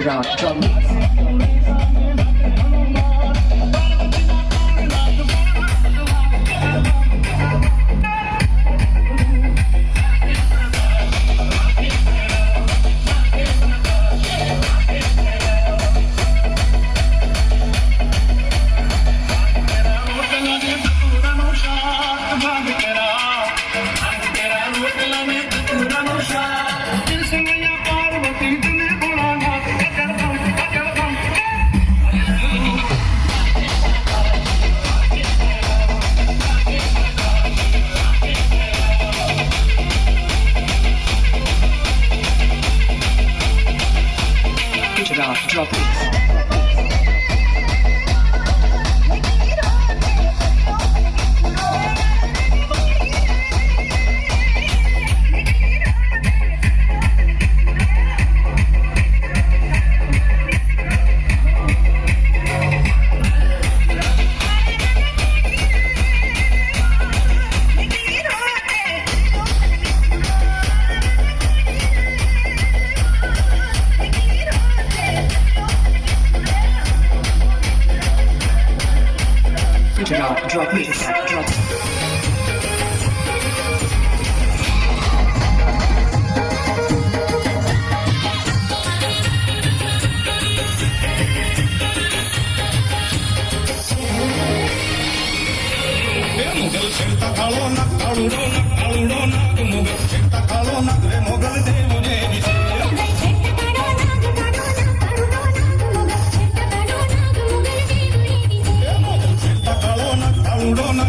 drum. Drop it. Drop it. Drop it. Mughal chenta khalo na kaludo na mughal chenta khalo na re mughal de mujhe diche mughal chenta khalo na kaludo na